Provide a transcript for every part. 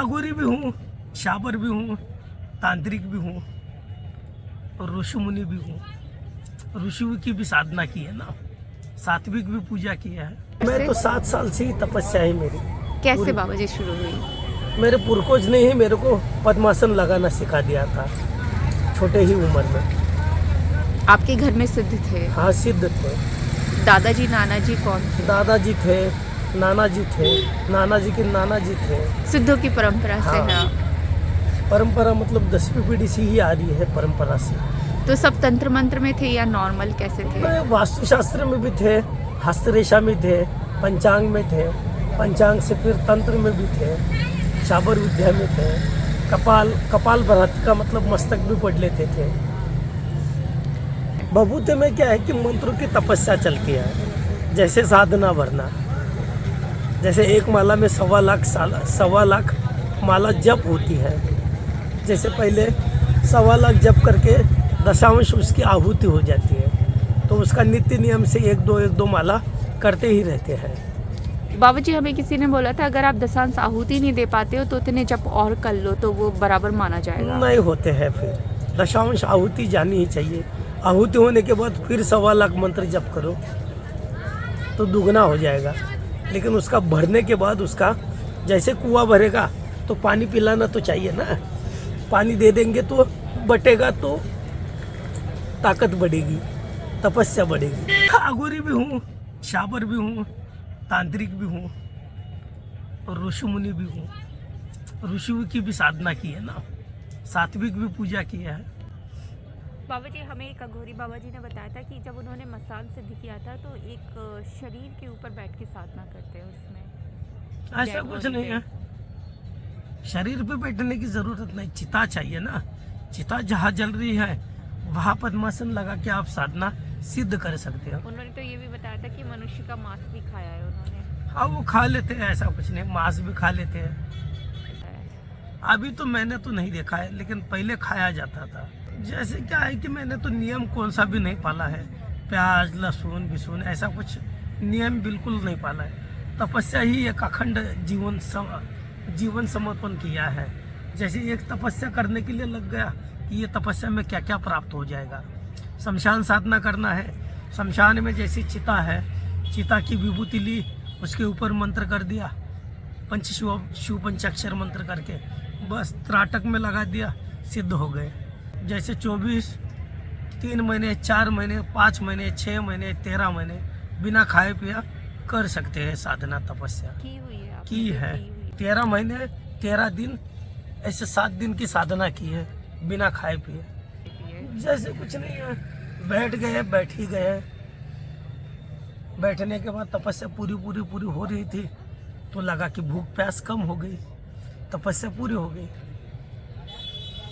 अघोरी भी हूँ, शाबर भी हूँ, तांत्रिक भी हूँ और ऋषि मुनि भी हूँ। ऋषि की भी साधना की है ना, सात्विक भी पूजा की है। मैं तो 7 साल से ही तपस्या है मेरी। कैसे बाबा जी शुरू हुई? मेरे पूर्वज ने ही मेरे को पद्मासन लगाना सिखा दिया था छोटे ही उम्र में। आपके घर में सिद्ध थे? हाँ, सिद्ध थे। दादाजी नाना जी कौन थे? दादाजी थे, नाना जी थे, नाना जी के नाना जी थे। सिद्धों की परंपरा से हाँ। है आप? परंपरा मतलब 10वीं पीढ़ी से ही आ रही है परंपरा से। तो सब तंत्र मंत्र में थे या नॉर्मल कैसे थे? मैं वास्तुशास्त्र में भी थे, हस्तरेखा में थे, पंचांग में थे, पंचांग से फिर तंत्र में भी थे, शाबर विद्या में थे, कपाल भारती का मतलब मस्तक भी पढ़ लेते थे। बभूते में क्या है कि मंत्रों की तपस्या चलती है, जैसे साधना भरना। जैसे एक माला में 1.25 लाख माला जप होती है। जैसे पहले 1.25 लाख जप करके दशांश उसकी आहुति हो जाती है, तो उसका नित्य नियम से एक दो माला करते ही रहते हैं। बाबा जी, हमें किसी ने बोला था अगर आप दशांश आहुति नहीं दे पाते हो तो इतने जप और कर लो तो वो बराबर माना जाएगा। नहीं होते हैं, फिर दशांश आहुति जानी ही चाहिए। आहुति होने के बाद फिर 1.25 लाख मंत्र जप करो तो दुगना हो जाएगा। लेकिन उसका भरने के बाद उसका जैसे कुआं भरेगा तो पानी पिलाना तो चाहिए ना। पानी दे देंगे तो बटेगा, तो ताकत बढ़ेगी, तपस्या बढ़ेगी। अघोरी भी हूँ, शाबर भी हूँ, तांत्रिक भी हूँ और ऋषि मुनि भी हूँ। ऋषि की भी साधना की है ना, सात्विक भी पूजा की है। बाबा जी, हमें एक अघोरी बाबा जी ने बताया था कि जब उन्होंने मसान सिद्ध किया था तो एक शरीर के ऊपर बैठ के साधना करते हैं उसमें। ऐसा कुछ नहीं है, शरीर पे बैठने की जरूरत नहीं, चिता चाहिए ना। चिता जहाँ जल रही है वहाँ पद्मासन लगा के आप साधना सिद्ध कर सकते हो। उन्होंने तो ये भी बताया था कि मनुष्य का मांस भी खाया है उन्होंने। हाँ, वो खा लेते हैं, ऐसा कुछ नहीं, मांस भी खा लेते हैं। अभी तो मैंने तो नहीं देखा है, लेकिन पहले खाया जाता था। जैसे क्या है कि मैंने तो नियम कौन सा भी नहीं पाला है, प्याज लहसुन बिसुन ऐसा कुछ नियम बिल्कुल नहीं पाला है। तपस्या ही एक अखंड जीवन समर्पण किया है। जैसे एक तपस्या करने के लिए लग गया कि ये तपस्या में क्या क्या प्राप्त हो जाएगा। शमशान साधना करना है, शमशान में जैसी चिता है, चिता की विभूति ली, उसके ऊपर मंत्र कर दिया, शिव पंचाक्षर मंत्र करके बस त्राटक में लगा दिया, सिद्ध हो गए। जैसे 24, 3 महीने, 4 महीने, 5 महीने, 6 महीने, 13 महीने बिना खाए पिया कर सकते हैं साधना तपस्या की हुई है आपने? की है। 13 महीने 13 दिन ऐसे 7 दिन की साधना की है बिना खाए पिए। जैसे कुछ नहीं है, बैठ गए, बैठ ही गए। बैठने के बाद तपस्या पूरी हो रही थी तो लगा कि भूख प्यास कम हो गई, तपस्या पूरी हो गई।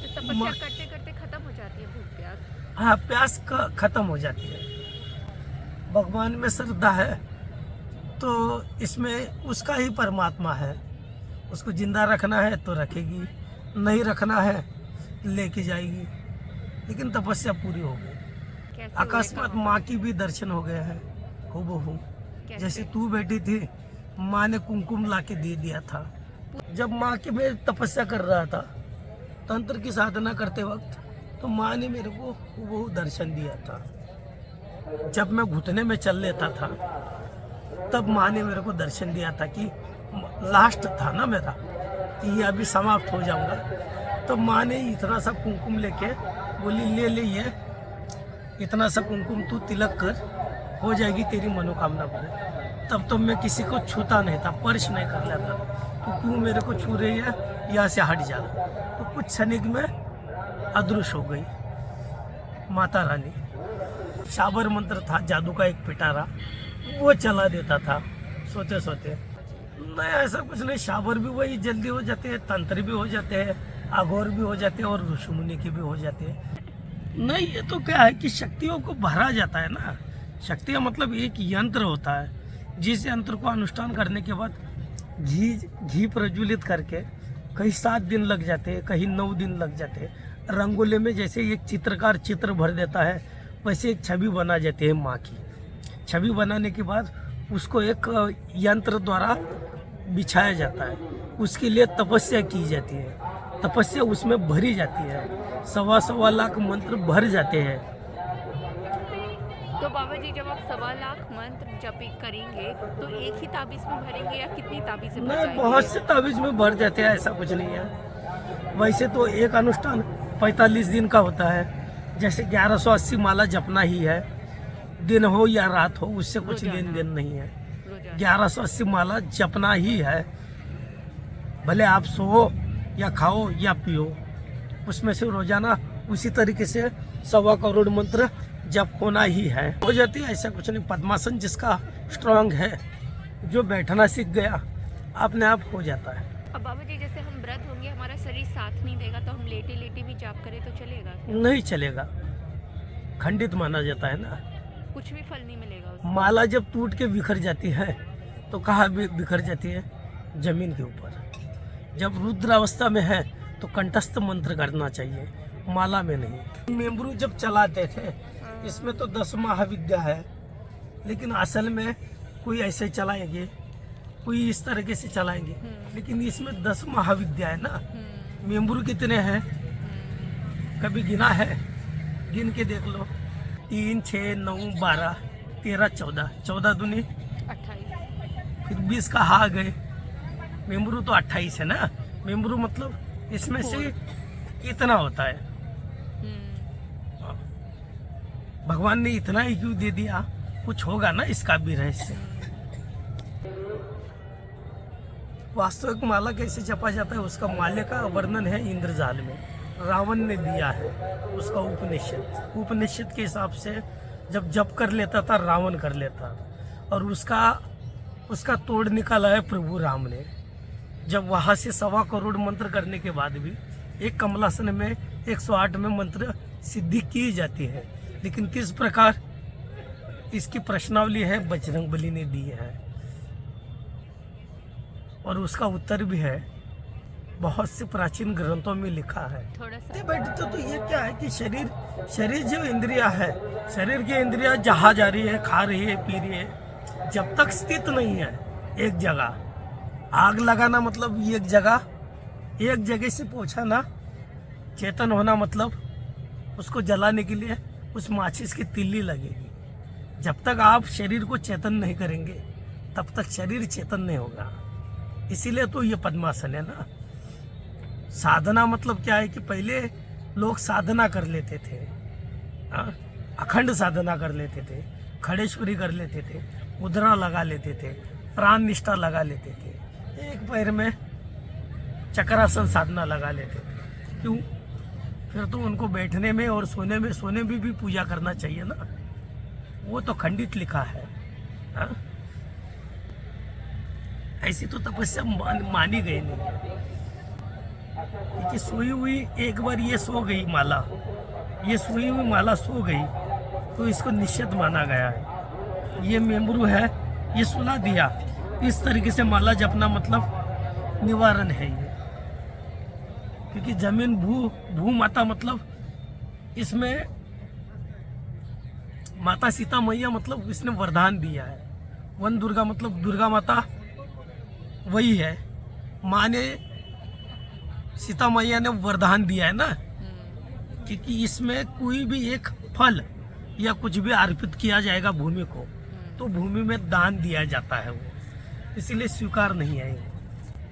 तो तपस्या करते करते खत्म हो जाती है भूख प्यास? हाँ, प्यास खत्म हो जाती है। भगवान में श्रद्धा है तो इसमें उसका ही परमात्मा है। उसको जिंदा रखना है तो रखेगी, नहीं रखना है लेके जाएगी। लेकिन तपस्या पूरी हो गई। अकस्मात माँ की भी दर्शन हो गए हैं हूबहू। जैसे तू बैठी थी, माँ ने कुमकुम ला के दे दिया था। जब माँ की मैं तपस्या कर रहा था तंत्र की साधना करते वक्त, तो माँ ने मेरे को हूबहू दर्शन दिया था। जब मैं घुटने में चल लेता था तब माँ ने मेरे को दर्शन दिया था कि लास्ट था ना मेरा कि ये अभी समाप्त हो जाऊंगा। तो माँ ने इतना सा कुमकुम लेके बोली, ले ये इतना सा कुमकुम तू तिलक कर, हो जाएगी तेरी मनोकामना पूरी। तब तो मैं किसी को छूता नहीं था, स्पर्श नहीं कर लेता। तो क्यों मेरे को छू रही है, यहाँ से हट जा। तो कुछ क्षणिक में अदृश्य हो गई माता रानी। शाबर मंत्र था, जादू का एक पिटारा, वो चला देता था सोते सोते। नहीं, ऐसा कुछ नहीं, शाबर भी वही जल्दी हो जाते हैं, तंत्र भी हो जाते हैं, अघोर भी हो जाते हैं और ऋषि मुनि के भी हो जाते हैं। नहीं, ये तो क्या है कि शक्तियों को भरा जाता है ना। शक्तियाँ मतलब एक यंत्र होता है, जिस यंत्र को अनुष्ठान करने के बाद घी प्रज्वलित करके कहीं 7 दिन लग जाते हैं, कहीं 9 दिन लग जाते हैं। रंगोली में जैसे एक चित्रकार चित्र भर देता है, वैसे एक छवि बना जाती है माँ की। छवि बनाने के बाद उसको एक यंत्र द्वारा बिछाया जाता है। उसके लिए तपस्या की जाती है, तपस्या उसमें भरी जाती है, 1.25 लाख मंत्र भर जाते हैं। तो बाबा जी जब आप 1.25 लाख मंत्र जप करेंगे तो एक ही ताबीज़ में भरेंगे या कितनी ताबीज़ें भर नहीं, जाएंगे? बहुत से ताबीज में भर जाते हैं, ऐसा कुछ नहीं है। वैसे तो एक अनुष्ठान 45 दिन का होता है, जैसे 1180 माला जपना ही है, दिन हो या रात हो, उससे कुछ रोजाना। लेन देन नहीं है। रोजाना। 1180 माला जपना ही है, भले आप सो या खाओ या पियो, उसमें से रोजाना उसी तरीके से 1.25 करोड़ मंत्र जप होना ही है, हो जाती है, ऐसा कुछ नहीं। पद्मासन जिसका स्ट्रांग है, जो बैठना सीख गया, अपने आप हो जाता है। अब बाबा जी जैसे हम व्रत होंगे, हमारा शरीर साथ नहीं देगा तो हम लेटे लेटे भी जाप करें तो चलेगा क्या? नहीं चलेगा, खंडित माना जाता है ना। कुछ भी फल नहीं मिलेगा उससे? माला जब टूट के बिखर जाती है तो कहाँ बिखर जाती है? जमीन के ऊपर। जब रुद्रावस्था में है तो कंठस्थ मंत्र करना चाहिए, माला में नहीं। मेमरू जब चलाते थे, इसमें तो 10 महाविद्या है, लेकिन असल में कोई ऐसे चलाएंगे, कोई इस तरीके से चलाएंगे, लेकिन इसमें 10 महाविद्या है ना। मेमरू कितने हैं कभी गिना है? गिन के देख लो, 3, 6, 9, 12, 13, 14, 14 दूनी 28। फिर 20 का हा गए। मेमरू तो 28 है ना। मेमरू मतलब इसमें से इतना होता है। भगवान ने इतना ही क्यों दे दिया? कुछ होगा ना इसका भी रहस्य। वास्तविक माला कैसे जपा जाता है उसका माल्य का वर्णन है इंद्रजाल में, रावण ने दिया है उसका उपनिषद। उपनिषद के हिसाब से जब जप कर लेता था रावण कर लेता, और उसका तोड़ निकाला है प्रभु राम ने। जब वहाँ से 1.25 करोड़ मंत्र करने के बाद भी एक कमलासन में 108 में मंत्र सिद्धि की जाती है, लेकिन किस प्रकार, इसकी प्रश्नावली है, बजरंगबली ने दी है, और उसका उत्तर भी है, बहुत से प्राचीन ग्रंथों में लिखा है। थोड़ा सा बैठते तो ये क्या है कि शरीर जो इंद्रिया है, शरीर की इंद्रिया जहाँ जा रही है, खा रही है, पी रही है, जब तक स्थित नहीं है एक जगह। आग लगाना मतलब एक जगह से पहुंचा ना। चेतन होना मतलब उसको जलाने के लिए उस माचिस की तिल्ली लगेगी। जब तक आप शरीर को चेतन नहीं करेंगे तब तक शरीर चेतन नहीं होगा। इसीलिए तो ये पद्मासन है ना। साधना मतलब क्या है कि पहले लोग साधना कर लेते थे, अखंड साधना कर लेते थे, खड़ेश्वरी कर लेते थे, मुद्रा लगा लेते थे, प्राण निष्ठा लगा लेते थे, एक पैर में चक्रासन साधना लगा लेते थे। क्यों? फिर तो उनको बैठने में और सोने में भी पूजा करना चाहिए ना। वो तो खंडित लिखा है। ऐसी तो तपस्या मानी गई नहीं है कि सोई हुई एक बार ये सो गई माला, ये सोई हुई माला सो गई तो इसको निषेध माना गया है। ये मेमरू है, ये सुला दिया, इस तरीके से माला जपना मतलब निवारण है ये। क्योंकि जमीन भू माता मतलब इसमें माता सीता मैया मतलब इसने वरदान दिया है। वन दुर्गा मतलब दुर्गा माता वही है। माँ ने, सीता मैया ने वरदान दिया है ना, क्योंकि इसमें कोई भी एक फल या कुछ भी अर्पित किया जाएगा भूमि को तो भूमि में दान दिया जाता है, वो इसीलिए स्वीकार नहीं है।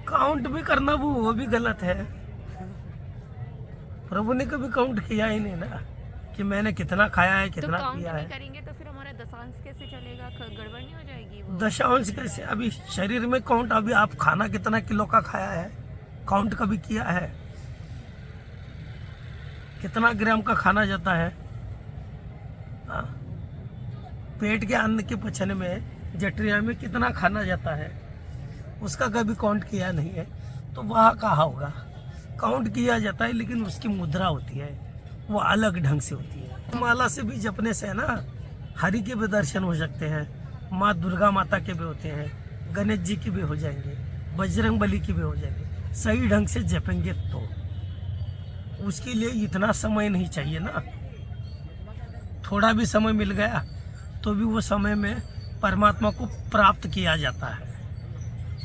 काउंट भी करना वो भी गलत है। प्रभु ने कभी काउंट किया ही नहीं ना कि मैंने कितना खाया है, तो कितना काउंट पिया नहीं है। करेंगे तो फिर हमारा दशांश कैसे चलेगा? गड़बड़ नहीं हो जाएगी वो? दशांश कैसे? अभी शरीर में काउंट, अभी आप खाना कितना किलो का खाया है, काउंट कभी किया है? कितना ग्राम का खाना जाता है? पेट के अन्न के पचन में जठरिया में कितना खाना जाता है, उसका कभी काउंट किया नहीं है। तो वहाँ कहाँ होगा? काउंट किया जाता है, लेकिन उसकी मुद्रा होती है, वो अलग ढंग से होती है। माला से भी जपने से ना हरि के भी दर्शन हो सकते हैं, माँ दुर्गा माता के भी होते हैं, गणेश जी की भी हो जाएंगे, बजरंग बली की भी हो जाएंगे। सही ढंग से जपेंगे तो उसके लिए इतना समय नहीं चाहिए ना। थोड़ा भी समय मिल गया तो भी वो समय में परमात्मा को प्राप्त किया जाता है।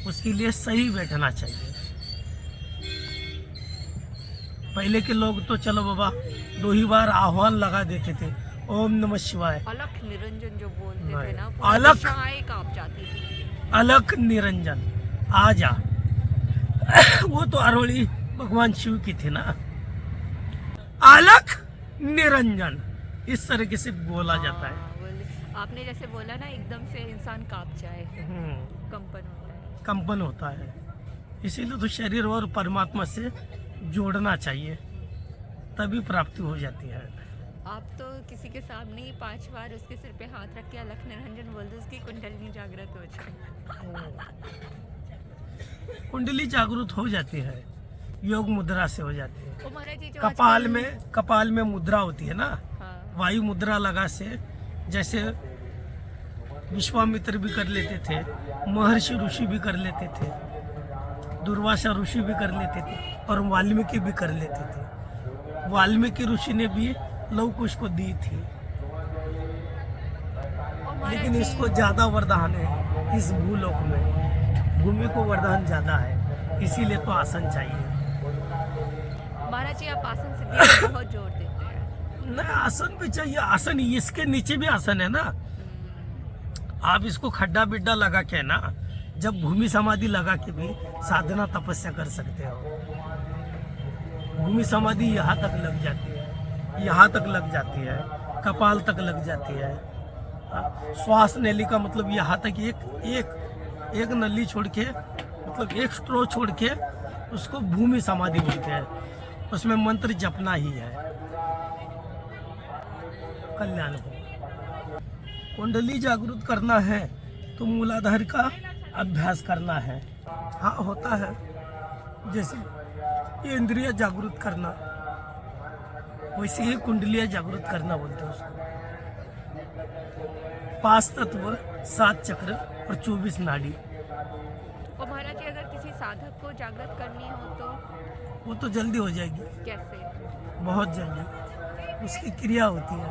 उसके लिए सही बैठना चाहिए। पहले के लोग तो चलो बाबा 2 ही बार आह्वान लगा देते थे, ओम नमः शिवाय। अलख निरंजन जो बोलते थे नहीं, ना, अलख- दिशाएं कांप जाती थी। अलख निरंजन आ जा वो तो अरोड़ी भगवान शिव की थी ना। अलख निरंजन इस तरीके से बोला जाता है। आपने जैसे बोला ना, एकदम से इंसान कांप जाए, कंपन होता है। कंपन होता है, इसीलिए तो शरीर और परमात्मा से जोड़ना चाहिए, तभी प्राप्ति हो जाती है। आप तो किसी के सामने ही 5 बार उसके सिर पे हाथ रख के अलख निरंजन बोल दो, उसकी कुंडलिनी जागृत हो जाए। कुंडली जागृत हो जाती है, योग मुद्रा से हो जाती है। ओ महाराज जी, जो कपाल में मुद्रा होती है ना, हाँ, वायु मुद्रा लगा से, जैसे विश्वामित्र भी कर लेते थे, महर्षि ऋषि भी कर लेते थे, दुर्वासा ऋषि भी कर लेते थे, और वाल्मीकि भी कर लेते थे। वाल्मीकि ऋषि ने भी लव कुश को दी थी, ओ महाराज लेकिन जी, इसको ज्यादा वरदान है इस भूलोक में, भूमि को वरदान ज्यादा है, इसीलिए तो आसन चाहिए। महाराज जी, आप आसन सिद्धि पर बहुत जोर देते हैं। ना आसन भी चाहिए, आसन इसके नीचे भी आसन है ना। आप इसको खड्डा बिड्डा लगा के ना, जब भूमि समाधि लगा के भी साधना तपस्या कर सकते हो। भूमि समाधि यहाँ तक लग जाती है, यहाँ तक लग जाती है, कपाल तक लग जाती है। श्वास नली का मतलब यहाँ तक एक नली छोड़ के, मतलब एक स्ट्रो छोड़ के उसको भूमि समाधि बोलते हैं। उसमें मंत्र जपना ही है, कल्याण हो। कुंडली जागृत करना है तो मूलाधार का अभ्यास करना है। हाँ होता है, जैसे ये इंद्रिय जागृत करना, वैसे ही कुंडलियाँ जागृत करना बोलते हैं उसको। 5 तत्व, 7 चक्र और 24 नाड़ी। और महाराज जी, अगर किसी साधक को जागृत करनी हो तो वो तो जल्दी हो जाएगी, कैसे? बहुत जल्दी, उसकी क्रिया होती है।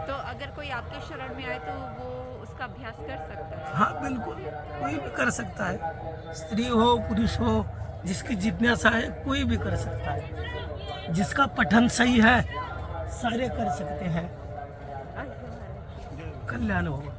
तो अगर कोई आपके शरण में आए तो वो उसका अभ्यास कर सकता है? हाँ बिल्कुल, कोई भी कर सकता है, स्त्री हो पुरुष हो, जिसकी जिज्ञासा है कोई भी कर सकता है। जिसका पठन सही है सारे कर सकते हैं, अच्छा महाराज जी। कल्याण होगा।